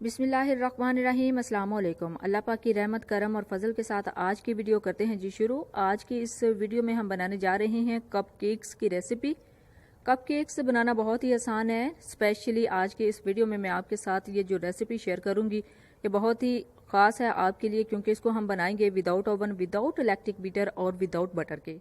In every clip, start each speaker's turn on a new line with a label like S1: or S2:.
S1: बिस्मिल्लाहिर्रहमानिर्रहीम, अस्सलाम वालेकुम। अल्लाह पाक की रहमत, करम और फजल के साथ आज की वीडियो करते हैं जी शुरू। आज की इस वीडियो में हम बनाने जा रहे हैं कप केक्स की रेसिपी। कप केक्स बनाना बहुत ही आसान है। स्पेशली आज की इस वीडियो में मैं आपके साथ ये जो रेसिपी शेयर करूंगी ये बहुत ही ख़ास है आपके लिए, क्योंकि इसको हम बनाएंगे without oven, without electric beater और विदाउट बटर के।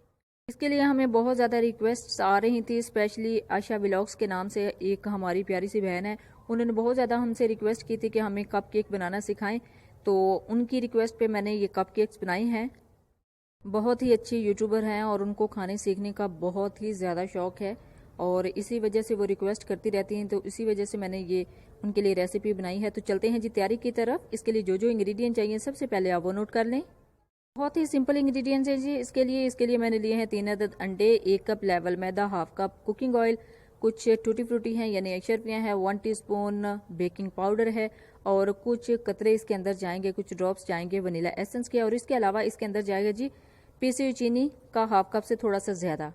S1: इसके लिए हमें बहुत ज़्यादा रिक्वेस्ट आ रही थी, स्पेशली आशा व्लॉग्स के नाम से एक हमारी प्यारी सी बहन है, उन्होंने बहुत ज़्यादा हमसे रिक्वेस्ट की थी कि हमें कप केक बनाना सिखाएं। तो उनकी रिक्वेस्ट पे मैंने ये कप केक्स बनाई हैं। बहुत ही अच्छी यूट्यूबर हैं और उनको खाने सीखने का बहुत ही ज़्यादा शौक़ है और इसी वजह से वो रिक्वेस्ट करती रहती हैं, तो इसी वजह से मैंने ये उनके लिए रेसिपी बनाई है। तो चलते हैं जी तैयारी की तरफ। इसके लिए जो जो इंग्रेडिएंट चाहिए सबसे पहले आप वो नोट कर लें। बहुत ही सिंपल इंग्रेडिएंट्स हैं जी इसके लिए मैंने लिए हैं 3 अदद अंडे, 1 कप लेवल मैदा, हाफ कप कुकिंग ऑयल, कुछ टूटी फ्रूटी हैं यानी अक्षरपियाँ हैं, 1 टीस्पून बेकिंग पाउडर है और कुछ कतरे इसके अंदर जाएंगे, कुछ ड्रॉप्स जाएंगे वनीला एसेंस के, और इसके अलावा इसके अंदर जाएगा जी पीसी हुई चीनी का हाफ कप से थोड़ा सा ज़्यादा।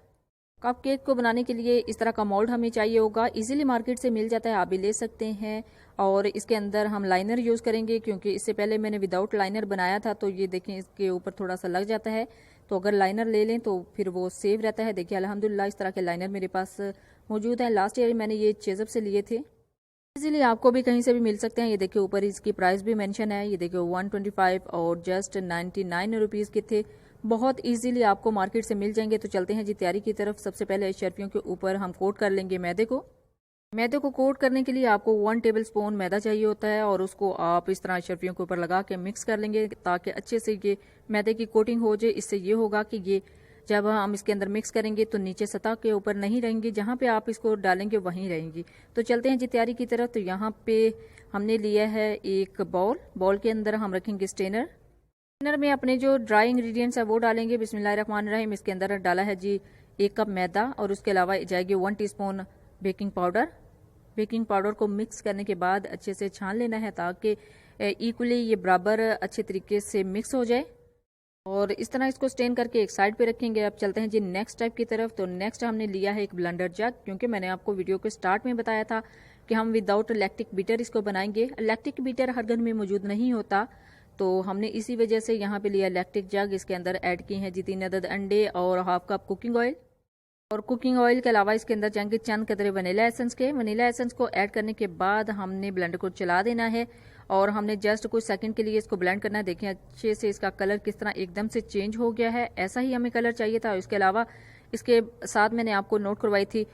S1: कप केक को बनाने के लिए इस तरह का मोल्ड हमें चाहिए होगा, इजीली मार्केट से मिल जाता है, आप भी ले सकते हैं। और इसके अंदर हम लाइनर यूज़ करेंगे, क्योंकि इससे पहले मैंने विदाउट लाइनर बनाया था, तो ये देखें इसके ऊपर थोड़ा सा लग जाता है, तो अगर लाइनर ले लें तो फिर वो सेव रहता है। देखिए अल्हम्दुलिल्लाह इस तरह के लाइनर मेरे पास मौजूद है। लास्ट ईयर मैंने ये चेज़अप से लिए थे, इजीली आपको भी कहीं से भी मिल सकते हैं। ये देखिए ऊपर इसकी प्राइस भी मेंशन है, ये देखिए 125 और जस्ट 99 रुपीज़ के थे। बहुत इजीली आपको मार्केट से मिल जाएंगे। तो चलते हैं जी तैयारी की तरफ। सबसे पहले शर्फियों के ऊपर हम कोट कर लेंगे मैदे को। मैदे को कोट करने के लिए आपको 1 टेबल स्पून मैदा चाहिए होता है और उसको आप इस तरह शर्फियों के ऊपर लगा के मिक्स कर लेंगे ताकि अच्छे से ये मैदे की कोटिंग हो जाए। इससे ये होगा कि ये जब हम इसके अंदर मिक्स करेंगे तो नीचे सतह के ऊपर नहीं रहेंगी, जहाँ पे आप इसको डालेंगे वहीं रहेंगी। तो चलते हैं जी तैयारी की तरफ। तो यहाँ पे हमने लिया है एक बाउल के अंदर हम रखेंगे स्टेनर में अपने जो ड्राई इंग्रेडिएंट्स है वो डालेंगे। बिस्मिल्लाहिर्रहमानिर्रहीम। इसके अंदर डाला है जी 1 कप मैदा और उसके अलावा जाएगी 1 teaspoon baking powder. Baking powder को मिक्स करने के बाद अच्छे से छान लेना है ताकि इक्वली ये बराबर अच्छे तरीके से मिक्स हो जाए, और इस तरह इसको स्टेन करके एक साइड पे रखेंगे। अब चलते हैं जी नेक्स्ट स्टेप की तरफ। तो नेक्स्ट हमने लिया है एक ब्लेंडर जग, क्योंकि मैंने आपको वीडियो के स्टार्ट में बताया था कि हम विदाउट इलेक्ट्रिक बीटर इसको बनाएंगे। इलेक्ट्रिक बीटर हर घर में मौजूद नहीं होता, तो हमने इसी वजह से यहाँ पे लिया इलेक्ट्रिक जग। इसके अंदर ऐड किए हैं जी 3 अदद अंडे और हाफ कप कुकिंग ऑयल, और कुकिंग ऑयल के अलावा इसके अंदर जाएंगे चंद कतरे वनीला एसेंस के। वनीला एसेंस को ऐड करने के बाद हमने ब्लेंडर को चला देना है और हमने जस्ट कुछ सेकंड के लिए इसको ब्लेंड करना है। देखें अच्छे से इसका कलर किस तरह एकदम से चेंज हो गया है, ऐसा ही हमें कलर चाहिए था। इसके अलावा इसके साथ मैंने आपको नोट करवाई थी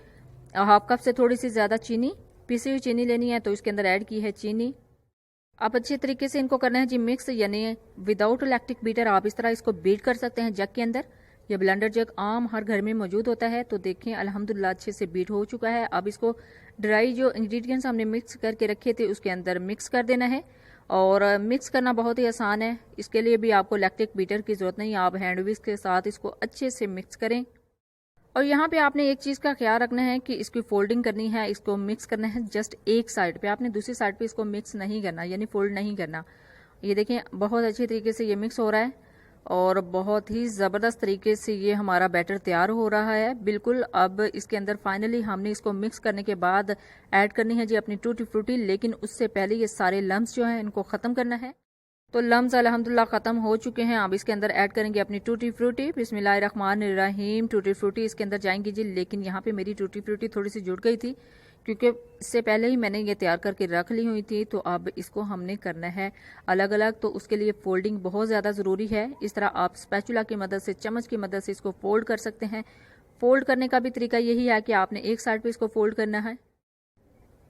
S1: हाफ कप से थोड़ी सी ज़्यादा चीनी, पीसी हुई चीनी लेनी है, तो इसके अंदर ऐड की है चीनी। आप अच्छे तरीके से इनको करना है जी मिक्स, यानी विदाउट इलेक्ट्रिक बीटर आप इस तरह इसको बीट कर सकते हैं जग के अंदर। ये ब्लेंडर जग आम हर घर में मौजूद होता है। तो देखें अल्हम्दुलिल्लाह अच्छे से बीट हो चुका है। अब इसको ड्राई जो इंग्रेडिएंट्स हमने मिक्स करके रखे थे उसके अंदर मिक्स कर देना है, और मिक्स करना बहुत ही आसान है। इसके लिए भी आपको इलेक्ट्रिक बीटर की ज़रूरत नहीं, आप हैंड विस्क के साथ इसको अच्छे से मिक्स करें। और यहाँ पे आपने एक चीज़ का ख्याल रखना है कि इसकी फोल्डिंग करनी है, इसको मिक्स करना है जस्ट एक साइड पे, आपने दूसरी साइड पे इसको मिक्स नहीं करना, यानी फोल्ड नहीं करना। ये देखें बहुत अच्छे तरीके से ये मिक्स हो रहा है और बहुत ही ज़बरदस्त तरीके से ये हमारा बैटर तैयार हो रहा है बिल्कुल। अब इसके अंदर फाइनली हमने इसको मिक्स करने के बाद ऐड करनी है जी अपनी टूटी फ्रूटी, लेकिन उससे पहले ये सारे लम्स जो हैं इनको ख़त्म करना है। तो लम्स अल्हम्दुलिल्लाह ख़त्म हो चुके हैं। अब इसके अंदर ऐड करेंगे अपनी टूटी फ्रूटी। बिस्मिल्लाहिर्रहमानिर्रहीम। टूटी फ्रूटी इसके अंदर जाएंगी जी, लेकिन यहाँ पे मेरी टूटी फ्रूटी थोड़ी सी जुड़ गई थी क्योंकि इससे पहले ही मैंने ये तैयार करके रख ली हुई थी। तो अब इसको हमने करना है अलग अलग, तो उसके लिए फोल्डिंग बहुत ज़्यादा ज़रूरी है। इस तरह आप स्पैचुला की मदद से, चम्मच की मदद से इसको फोल्ड कर सकते हैं। फोल्ड करने का भी तरीका यही है कि आपने एक साइड पे इसको फोल्ड करना है,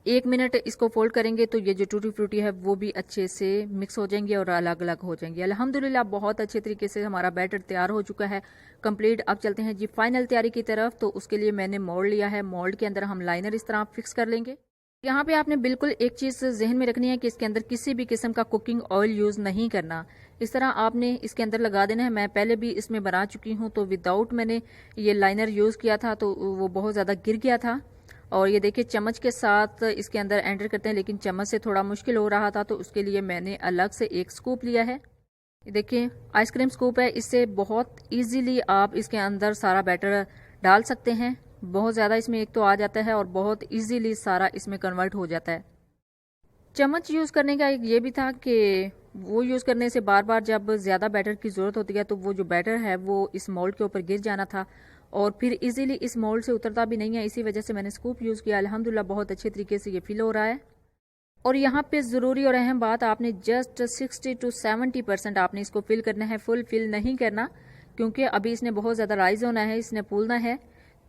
S1: 1 मिनट इसको फोल्ड करेंगे तो ये जो टूटी फ्रूटी है वो भी अच्छे से मिक्स हो जाएंगे और अलग अलग हो जाएंगे। अल्हम्दुलिल्लाह बहुत अच्छे तरीके से हमारा बैटर तैयार हो चुका है कंप्लीट। अब चलते हैं जी फाइनल तैयारी की तरफ। तो उसके लिए मैंने मोल्ड लिया है, मोल्ड के अंदर हम लाइनर इस तरह फिक्स कर लेंगे। यहाँ पे आपने बिल्कुल एक चीज़ जहन में रखनी है कि इसके अंदर किसी भी किस्म का कुकिंग ऑयल यूज़ नहीं करना। इस तरह आपने इसके अंदर लगा देना है। मैं पहले भी इसमें बना चुकी हूँ, तो विदाउट मैंने ये लाइनर यूज़ किया था तो वो बहुत ज़्यादा गिर गया था। और ये देखिए चम्मच के साथ इसके अंदर एंटर करते हैं, लेकिन चम्मच से थोड़ा मुश्किल हो रहा था, तो उसके लिए मैंने अलग से एक स्कूप लिया है। ये देखिए आइसक्रीम स्कूप है, इससे बहुत इजीली आप इसके अंदर सारा बैटर डाल सकते हैं। बहुत ज़्यादा इसमें एक तो आ जाता है और बहुत इजीली सारा इसमें कन्वर्ट हो जाता है। चम्मच यूज़ करने का एक ये भी था कि वो यूज़ करने से बार बार जब ज़्यादा बैटर की ज़रूरत होती है तो वो जो बैटर है वो इस मोल्ड के ऊपर गिर जाना था और फिर इजीली इस मोल्ड से उतरता भी नहीं है। इसी वजह से मैंने स्कूप यूज़ किया। अल्हम्दुलिल्लाह बहुत अच्छे तरीके से ये फिल हो रहा है। और यहाँ पे ज़रूरी और अहम बात, आपने जस्ट 60 to 70% आपने इसको फिल करना है, फुल फिल नहीं करना, क्योंकि अभी इसने बहुत ज़्यादा राइज होना है, इसने फूलना है,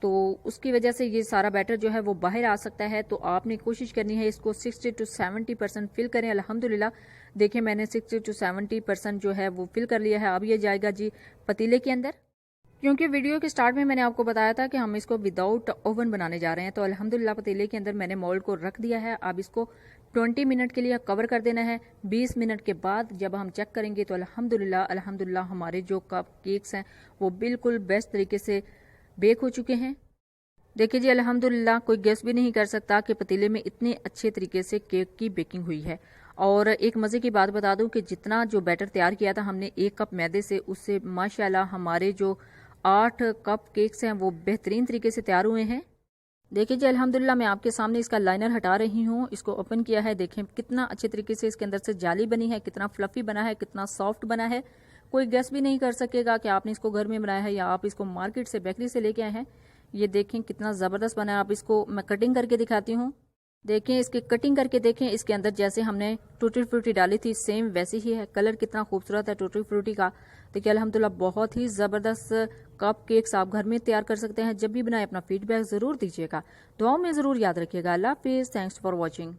S1: तो उसकी वजह से ये सारा बैटर जो है वो बाहर आ सकता है। तो आपने कोशिश करनी है इसको 60 to 70% फिल करें। अल्हम्दुलिल्लाह देखिए मैंने 60 to 70% जो है वो फिल कर लिया है। अब ये जाएगा जी पतीले के अंदर। क्योंकि वीडियो के स्टार्ट में मैंने आपको बताया था कि हम इसको विदाउट ओवन बनाने जा रहे हैं, तो अल्हम्दुलिल्लाह पतीले के अंदर मैंने मोल्ड को रख दिया है। अब इसको 20 मिनट के लिए कवर कर देना है। 20 मिनट के बाद जब हम चेक करेंगे तो अल्हम्दुलिल्लाह हमारे जो कप केक्स हैं वो बिल्कुल बेस्ट तरीके से बेक हो चुके हैं। देखिए जी अल्हम्दुलिल्लाह कोई गेस भी नहीं कर सकता कि पतीले में इतने अच्छे तरीके से केक की बेकिंग हुई है। और एक मज़े की बात बता दूं कि जितना जो बैटर तैयार किया था हमने 1 कप मैदे से, उससे माशाल्लाह हमारे जो 8 कप केक्स हैं वो बेहतरीन तरीके से तैयार हुए हैं। देखिए जी अल्हम्दुलिल्लाह मैं आपके सामने इसका लाइनर हटा रही हूँ, इसको ओपन किया है। देखें कितना अच्छे तरीके से इसके अंदर से जाली बनी है, कितना फ्लफी बना है, कितना सॉफ्ट बना है। कोई गेस भी नहीं कर सकेगा कि आपने इसको घर में बनाया है या आप इसको मार्केट से, बेकरी से लेके आए हैं। ये देखें कितना ज़बरदस्त बना है। आप इसको मैं कटिंग करके दिखाती हूँ। देखें इसकी कटिंग करके देखें, इसके अंदर जैसे हमने टूटी फ्रूटी डाली थी सेम वैसी ही है। कलर कितना खूबसूरत है टूटी फ्रूटी का। देखिए अल्हम्दुलिल्लाह बहुत ही ज़बरदस्त कप केक्स आप घर में तैयार कर सकते हैं। जब भी बनाए अपना फीडबैक ज़रूर दीजिएगा, दुआओं में ज़रूर याद रखिएगा। अल्लाह हाफिज़, थैंक्स फॉर वॉचिंग।